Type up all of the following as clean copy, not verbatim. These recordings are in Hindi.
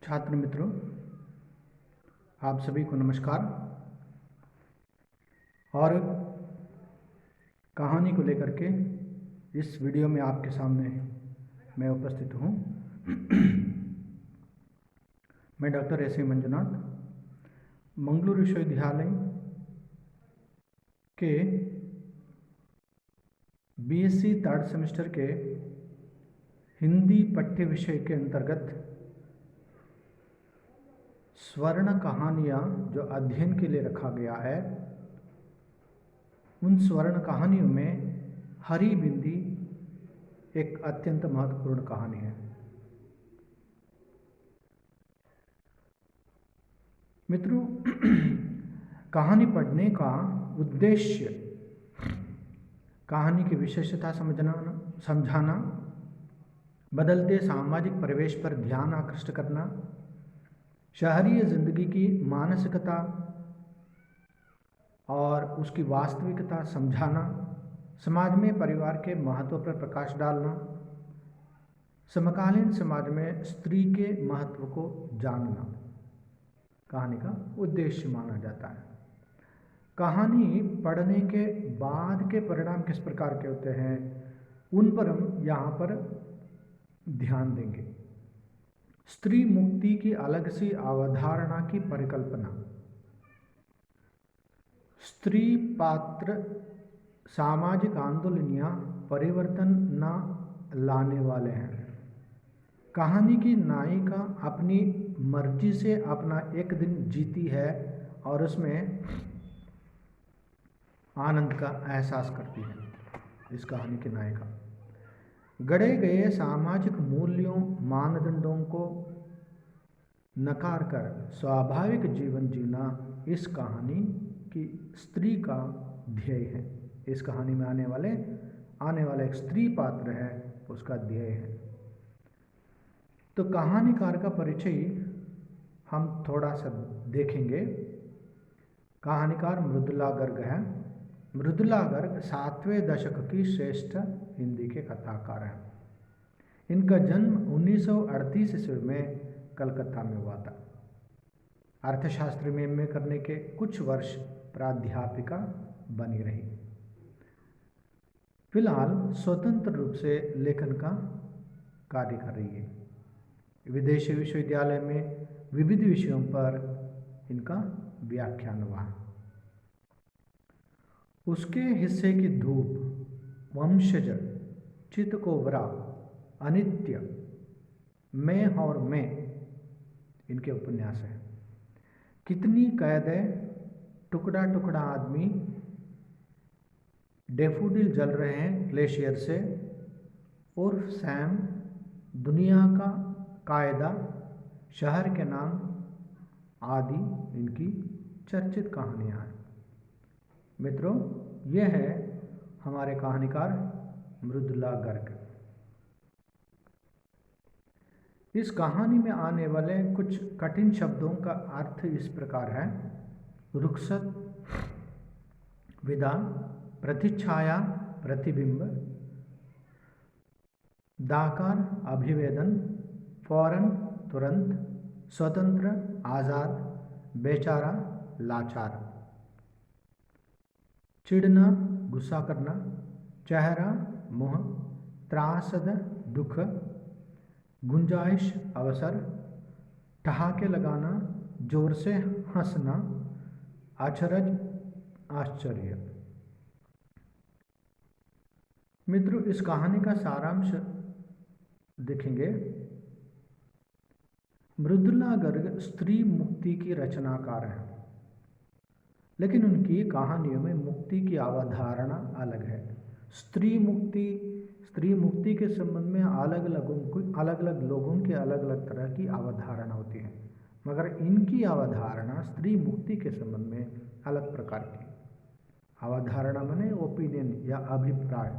छात्र मित्रों, आप सभी को नमस्कार। और कहानी को लेकर के इस वीडियो में आपके सामने मैं उपस्थित हूँ। मैं डॉक्टर एस.ए. मंजुनाथ, मंगलुरु विश्वविद्यालय के बीएससी थर्ड सेमेस्टर के हिंदी पठ्य विषय के अंतर्गत स्वर्ण कहानियाँ जो अध्ययन के लिए रखा गया है, उन स्वर्ण कहानियों में हरी बिंदी एक अत्यंत महत्वपूर्ण कहानी है। मित्रों, कहानी पढ़ने का उद्देश्य कहानी की विशेषता समझाना, बदलते सामाजिक परिवेश पर ध्यान आकृष्ट करना, शहरी जिंदगी की मानसिकता और उसकी वास्तविकता समझाना, समाज में परिवार के महत्व पर प्रकाश डालना, समकालीन समाज में स्त्री के महत्व को जानना कहानी का उद्देश्य माना जाता है। कहानी पढ़ने के बाद के परिणाम किस प्रकार के होते हैं, उन पर हम यहाँ पर ध्यान देंगे। स्त्री मुक्ति की अलग सी अवधारणा की परिकल्पना। स्त्री पात्र सामाजिक आंदोलन या परिवर्तन न लाने वाले हैं। कहानी की नायिका अपनी मर्जी से अपना एक दिन जीती है और उसमें आनंद का एहसास करती है। इस कहानी की नायिका गढ़े गए सामाजिक मूल्यों मानदंडों को नकार कर स्वाभाविक जीवन जीना इस कहानी की स्त्री का ध्येय है। इस कहानी में आने वाला एक स्त्री पात्र है, उसका ध्येय है। तो कहानीकार का परिचय हम थोड़ा सा देखेंगे। कहानीकार मृदुला गर्ग है। मृदुला गर्ग 7वें दशक की श्रेष्ठ हिंदी के कथाकार हैं। इनका जन्म 1938 ईस्वी में कलकत्ता में हुआ था। अर्थशास्त्र में एमए करने के कुछ वर्ष प्राध्यापिका बनी रही। फिलहाल स्वतंत्र रूप से लेखन का कार्य कर रही है। विदेशी विश्वविद्यालय में विविध विषयों पर इनका व्याख्यान हुआ। उसके हिस्से की धूप, वंशज, चितकोबरा, अनित्य, मैं और मैं इनके उपन्यास हैं। कितनी कैद है, टुकड़ा टुकड़ा आदमी, डेफोडिल जल रहे हैं ग्लेशियर से, उर्फ सैम, दुनिया का कायदा, शहर के नाम आदि इनकी चर्चित कहानियाँ हैं। मित्रों, यह है हमारे कहानीकार मृदुला गर्ग। इस कहानी में आने वाले कुछ कठिन शब्दों का अर्थ इस प्रकार है: रुखसत, विदा, प्रतिच्छाया, प्रतिबिंब, दाकार, अभिवेदन, फौरन, तुरंत, स्वतंत्र, आज़ाद, बेचारा, लाचार, चिढ़ना, गुस्सा करना, चेहरा, मुँह, त्रासद, दुख, गुंजाइश, अवसर, ठहाके लगाना, जोर से हंसना, अचरज, आश्चर्य। मित्रों, इस कहानी का सारांश देखेंगे। मृदुला गर्ग स्त्री मुक्ति की रचनाकार हैं, लेकिन उनकी कहानियों में मुक्ति की अवधारणा अलग है। स्त्री मुक्ति के संबंध में अलग अलग लोगों की अलग अलग तरह की अवधारणा होती है, मगर इनकी अवधारणा स्त्री मुक्ति के संबंध में अलग प्रकार की अवधारणा माने ओपिनियन या अभिप्राय।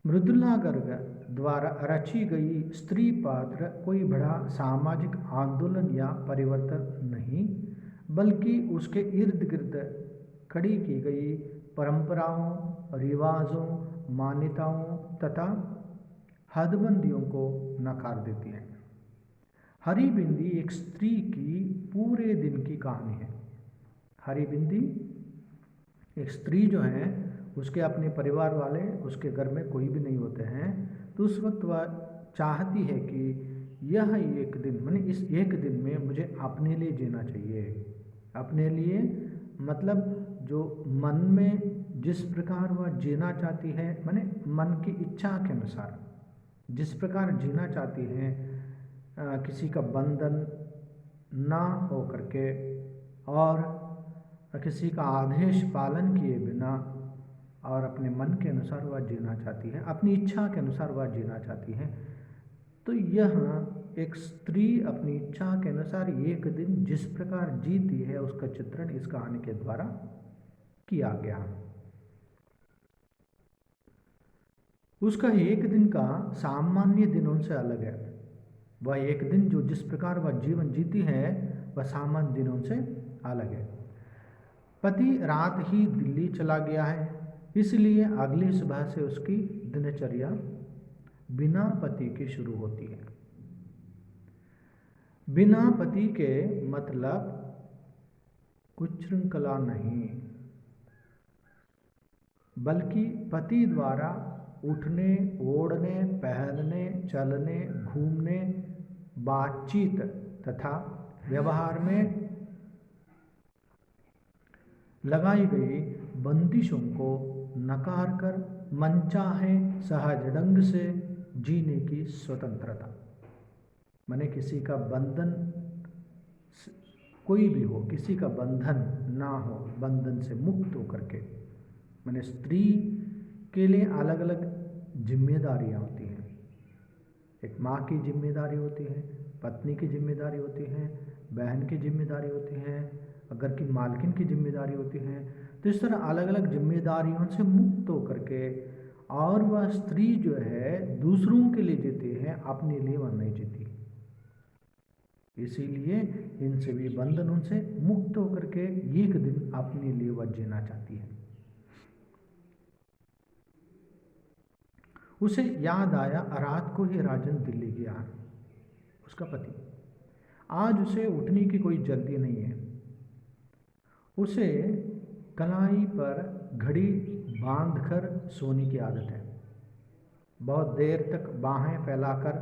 मृदुला गर्ग द्वारा रची गई स्त्री पात्र कोई बड़ा सामाजिक आंदोलन या परिवर्तन नहीं, बल्कि उसके इर्द गिर्द खड़ी की गई परंपराओं, रिवाजों, मान्यताओं तथा हदबंदियों को नकार देती है। हरी बिंदी एक स्त्री की पूरे दिन की कहानी है। हरी बिंदी एक स्त्री जो है, उसके अपने परिवार वाले, उसके घर में कोई भी नहीं होते हैं, तो उस वक्त वह चाहती है कि यह एक दिन, माने इस एक दिन में मुझे अपने लिए जीना चाहिए। अपने लिए मतलब जो मन में जिस प्रकार वह जीना चाहती है, माने मन की इच्छा के अनुसार जिस प्रकार जीना चाहती है, किसी का बंधन ना हो करके और किसी का आदेश पालन किए बिना, और अपने मन के अनुसार वह जीना चाहती है, अपनी इच्छा के अनुसार वह जीना चाहती है। तो यह एक स्त्री अपनी इच्छा के अनुसार एक दिन जिस प्रकार जीती है, उसका चित्रण इस कहानी के द्वारा किया गया। उसका एक दिन का सामान्य दिनों से अलग है। वह एक दिन जो जिस प्रकार वह जीवन जीती है, वह सामान्य दिनों से अलग है। पति रात ही दिल्ली चला गया है, इसलिए अगली सुबह से उसकी दिनचर्या बिना पति के शुरू होती है। बिना पति के मतलब कुछ श्रृंखला नहीं, बल्कि पति द्वारा उठने, ओढ़ने, पहनने, चलने, घूमने, बातचीत तथा व्यवहार में लगाई गई बंदिशों को नकार कर मनचाहे सहज ढंग से जीने की स्वतंत्रता। माने किसी का बंधन, कोई भी हो, किसी का बंधन ना हो, बंधन से मुक्त होकर के। माने स्त्री के लिए अलग अलग जिम्मेदारियां होती हैं। एक माँ की जिम्मेदारी होती है, पत्नी की जिम्मेदारी होती है, बहन की जिम्मेदारी होती है, घर की मालकिन की जिम्मेदारी होती है। तो इस तरह अलग अलग जिम्मेदारियों से मुक्त होकर के, और वह स्त्री जो है दूसरों के लिए जीती है, अपने लिए वह नहीं जीती। इसीलिए इन सभी बंधनों से मुक्त होकर के एक दिन अपने लिए वह जीना चाहती है। उसे याद आया रात को ही राजन दिल्ली गया है, उसका पति। आज उसे उठने की कोई जल्दी नहीं है। उसे कलाई पर घड़ी बांधकर सोने की आदत है। बहुत देर तक बाहें फैलाकर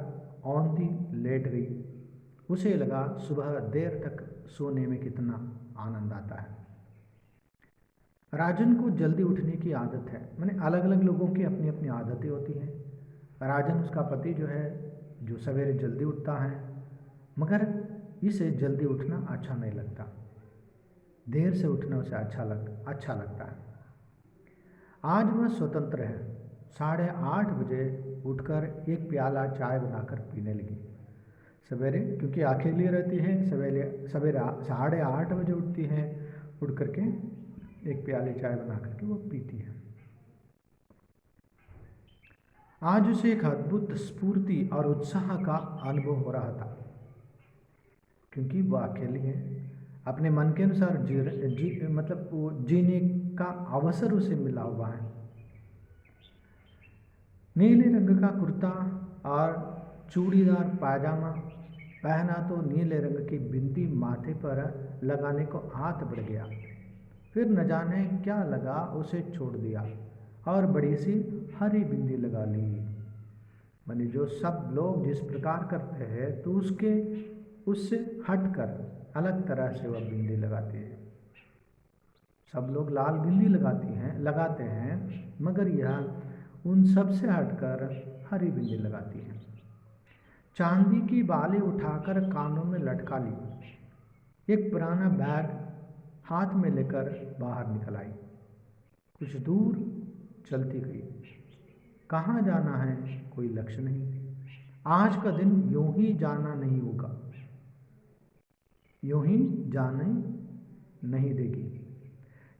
औंधी लेट गई। उसे लगा सुबह देर तक सोने में कितना आनंद आता है। राजन को जल्दी उठने की आदत है। माने अलग अलग लोगों की अपनी अपनी आदतें होती हैं। राजन, उसका पति जो है, जो सवेरे जल्दी उठता है, मगर इसे जल्दी उठना अच्छा नहीं लगता। देर से उठना उसे अच्छा लगता है। आज वह स्वतंत्र है। 8:30 बजे उठकर एक प्याला चाय बनाकर पीने लगी। सवेरे, क्योंकि अकेली रहती है, सवेरे 8:30 बजे उठती है, उठ करके एक प्याली चाय बना करके वो पीती है। आज उसे एक अद्भुत स्फूर्ति और उत्साह का अनुभव हो रहा था, क्योंकि वह अकेली है। अपने मन के अनुसार मतलब वो जीने का अवसर उसे मिला हुआ है। नीले रंग का कुर्ता और चूड़ीदार पायजामा पहना तो नीले रंग की बिंदी माथे पर लगाने को हाथ बढ़ गया। फिर न जाने क्या लगा, उसे छोड़ दिया और बड़ी सी हरी बिंदी लगा ली। माने जो सब लोग जिस प्रकार करते हैं, तो उससे हटकर अलग तरह से वह बिंदी लगाती है। सब लोग लाल बिंदी लगाते हैं, मगर यह उन सब से हटकर हरी बिंदी लगाती है। चांदी की बाली उठाकर कानों में लटका ली। एक पुराना बैग हाथ में लेकर बाहर निकल आई। कुछ दूर चलती गई। कहाँ जाना है, कोई लक्ष्य नहीं। आज का दिन यूं ही जाना नहीं होगा, यूं ही जाने नहीं देगी।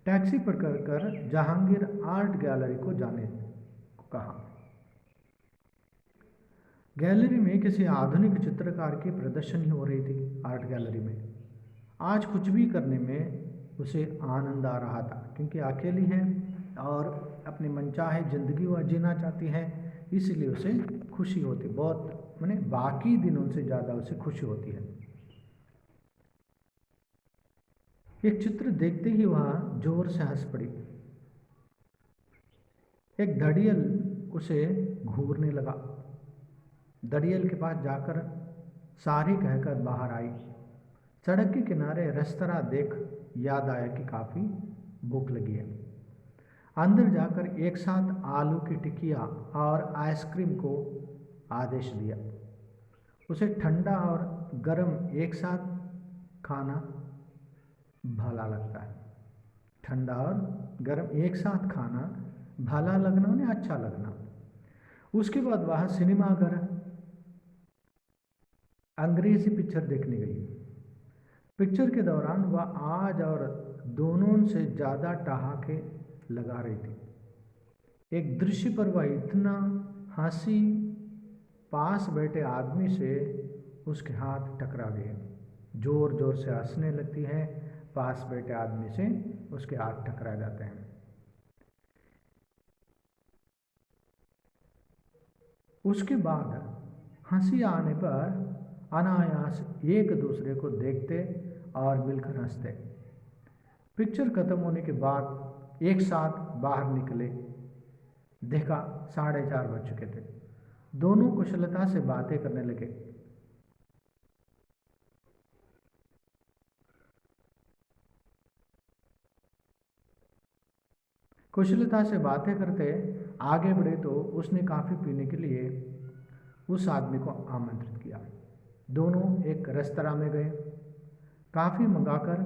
टैक्सी पकड़कर जहांगीर आर्ट गैलरी को जाने को कहा। गैलरी में किसी आधुनिक चित्रकार की प्रदर्शनी हो रही थी। आर्ट गैलरी में आज कुछ भी करने में उसे आनंद आ रहा था, क्योंकि अकेली है और अपने मनचाहे जिंदगी वह जीना चाहती है, इसलिए उसे खुशी होती, बहुत माने बाकी दिनों से ज़्यादा उसे खुशी होती है। एक चित्र देखते ही वह जोर से हंस पड़ी। एक घड़ियल उसे घूरने लगा। घड़ियल के पास जाकर सारी कहकर बाहर आई। सड़क के किनारे रेस्तरां देख याद आया कि काफ़ी भूख लगी है। अंदर जाकर एक साथ आलू की टिकिया और आइसक्रीम को आदेश दिया। उसे ठंडा और गर्म एक साथ खाना भला लगता है। ठंडा और गर्म एक साथ खाना भला लगना उन्हें अच्छा लगना। उसके बाद वह सिनेमाघर अंग्रेजी पिक्चर देखने गई। पिक्चर के दौरान वह आज और दोनों से ज़्यादा ठहाके लगा रही थी। एक दृश्य पर वह इतना हंसी, पास बैठे आदमी से उसके हाथ टकरा गए। जोर जोर से हंसने लगती है, पास बैठे आदमी से उसके हाथ टकरा जाते हैं। उसके बाद हंसी आने पर अनायास एक दूसरे को देखते और मिलकर हंसते। पिक्चर खत्म होने के बाद एक साथ बाहर निकले। देखा 4:30 बज चुके थे। दोनों कुशलता से बातें करने लगे। कुशलता से बातें करते आगे बढ़े तो उसने काफ़ी पीने के लिए उस आदमी को आमंत्रित किया। दोनों एक रेस्तरां में गए। काफ़ी मंगाकर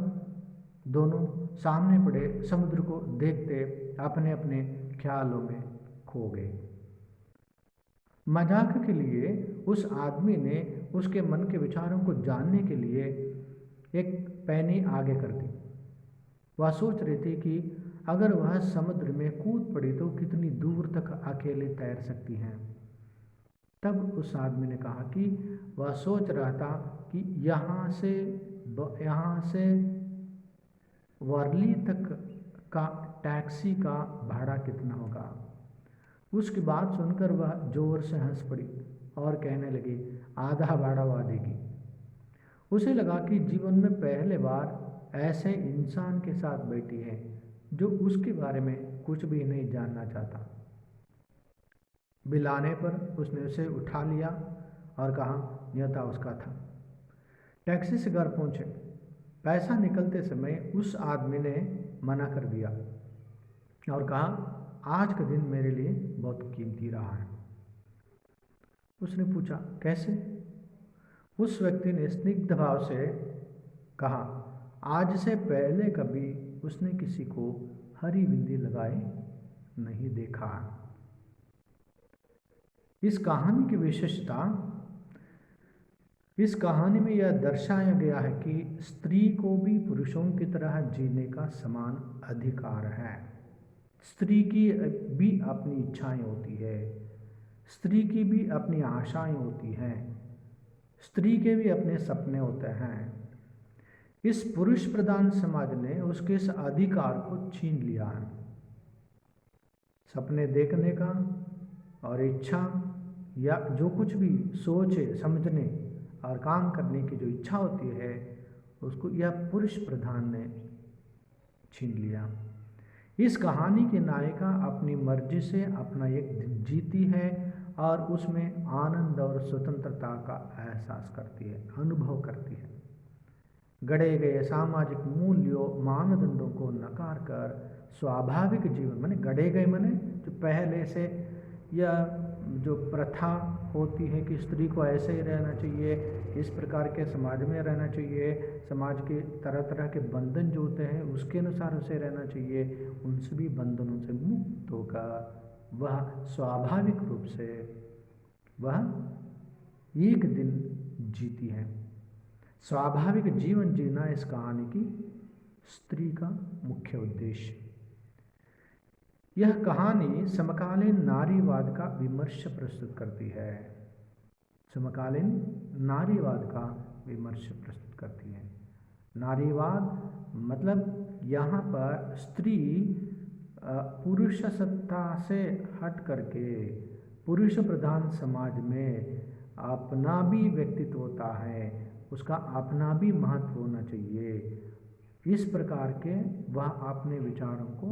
दोनों सामने पड़े समुद्र को देखते अपने अपने ख्यालों में खो गए। मजाक के लिए उस आदमी ने उसके मन के विचारों को जानने के लिए एक पैनी आगे कर दी। वह सोच रही थी कि अगर वह समुद्र में कूद पड़ी तो कितनी दूर तक अकेले तैर सकती हैं। तब उस आदमी ने कहा कि वह सोच रहा था कि यहाँ से वर्ली तक का टैक्सी का भाड़ा कितना होगा। उसकी बात सुनकर वह जोर से हंस पड़ी और कहने लगी, आधा भाड़ा वह देगी। उसे लगा कि जीवन में पहले बार ऐसे इंसान के साथ बैठी है जो उसके बारे में कुछ भी नहीं जानना चाहता। बिल आने पर उसने उसे उठा लिया और कहा न्योता उसका था। टैक्सी से घर पहुंचे। पैसा निकलते समय उस आदमी ने मना कर दिया और कहा आज का दिन मेरे लिए बहुत कीमती रहा है। उसने पूछा कैसे? उस व्यक्ति ने स्निग्ध भाव से कहा आज से पहले कभी उसने किसी को हरी बिंदी लगाए नहीं देखा। इस कहानी की विशेषता, इस कहानी में यह दर्शाया गया है कि स्त्री को भी पुरुषों की तरह जीने का समान अधिकार है। स्त्री की भी अपनी इच्छाएं होती है, स्त्री की भी अपनी आशाएं होती हैं, स्त्री के भी अपने सपने होते हैं। इस पुरुष प्रधान समाज ने उसके इस अधिकार को छीन लिया है। सपने देखने का और इच्छा या जो कुछ भी सोचे समझने और काम करने की जो इच्छा होती है उसको यह पुरुष प्रधान ने छीन लिया। इस कहानी की नायिका अपनी मर्जी से अपना एक दिन जीती है और उसमें आनंद और स्वतंत्रता का एहसास करती है, अनुभव करती है। गढ़े गए सामाजिक मूल्यों मानदंडों को नकार कर स्वाभाविक जीवन, माने गढ़े गए माने जो पहले से या जो प्रथा होती है कि स्त्री को ऐसे ही रहना चाहिए, इस प्रकार के समाज में रहना चाहिए, समाज के तरह तरह के बंधन जो होते हैं उसके अनुसार उसे रहना चाहिए, उन सभी बंधनों से मुक्त होकर वह स्वाभाविक रूप से वह एक दिन जीती है। स्वाभाविक जीवन जीना इस कहानी की स्त्री का मुख्य उद्देश्य। यह कहानी समकालीन नारीवाद का विमर्श प्रस्तुत करती है। समकालीन नारीवाद का विमर्श प्रस्तुत करती है। नारीवाद मतलब यहाँ पर स्त्री पुरुष सत्ता से हट करके पुरुष प्रधान समाज में अपना भी व्यक्तित्व होता है, उसका अपना भी महत्व होना चाहिए। इस प्रकार के वह अपने विचारों को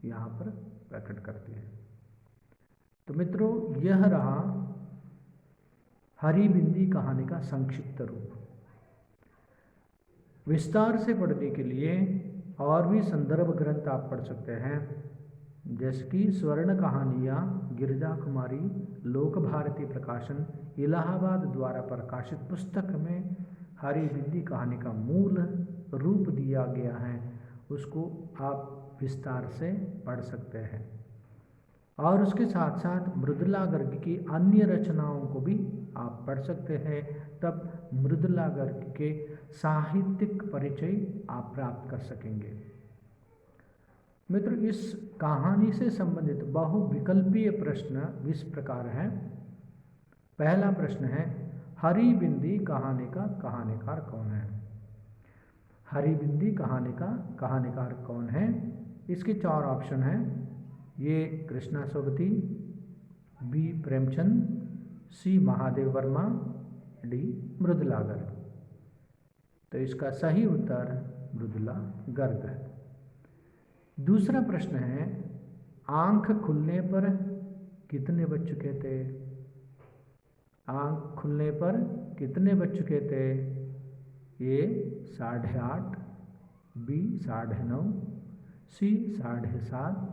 यहाँ पर प्रकट करती है। तो मित्रों, यह रहा हरिबिंदी कहानी का संक्षिप्त रूप। विस्तार से पढ़ने के लिए और भी संदर्भ ग्रंथ आप पढ़ सकते हैं, जैसे कि स्वर्ण कहानियाँ गिरिजा कुमारी लोक भारती प्रकाशन इलाहाबाद द्वारा प्रकाशित पुस्तक में हरिबिंदी कहानी का मूल रूप दिया गया है, उसको आप विस्तार से पढ़ सकते हैं। और उसके साथ साथ मृदुला गर्ग की अन्य रचनाओं को भी आप पढ़ सकते हैं, तब मृदुला गर्ग के साहित्यिक परिचय आप प्राप्त कर सकेंगे। मित्र, इस कहानी से संबंधित बहुविकल्पीय प्रश्न इस प्रकार है। पहला प्रश्न है, हरिबिंदी कहानी का कहानीकार कौन है? हरिबिंदी कहानी का कहानीकार कौन है? इसके 4 ऑप्शन हैं। ये कृष्णा सोबती, बी प्रेमचंद, सी महादेव वर्मा, डी मृदुला गर्ग। तो इसका सही उत्तर मृदुला गर्ग है। दूसरा प्रश्न है, आंख खुलने पर कितने बज चुके थे? आंख खुलने पर कितने बज चुके थे? ए 8:30, बी 9:30, सी 7:30,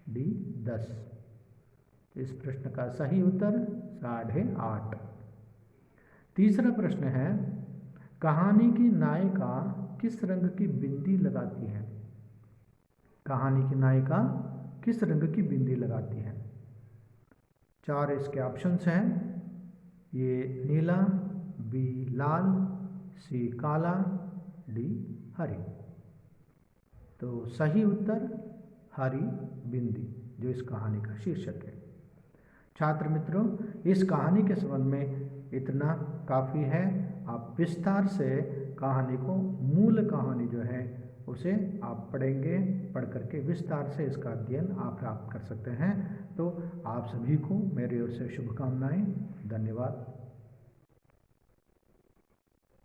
डी 10। इस प्रश्न का सही उत्तर 8:30। तीसरा प्रश्न है, कहानी की नायिका किस रंग की बिंदी लगाती है? कहानी की नायिका किस रंग की बिंदी लगाती है? 4 इसके ऑप्शंस हैं। ये नीला, बी लाल, सी काला, डी हरी। तो सही उत्तर हरी बिंदी, जो इस कहानी का शीर्षक है। छात्र मित्रों, इस कहानी के संबंध में इतना काफ़ी है। आप विस्तार से कहानी को, मूल कहानी जो है उसे आप पढ़ेंगे, पढ़ करके विस्तार से इसका अध्ययन आप प्राप्त कर सकते हैं। तो आप सभी को मेरी ओर से शुभकामनाएं। धन्यवाद।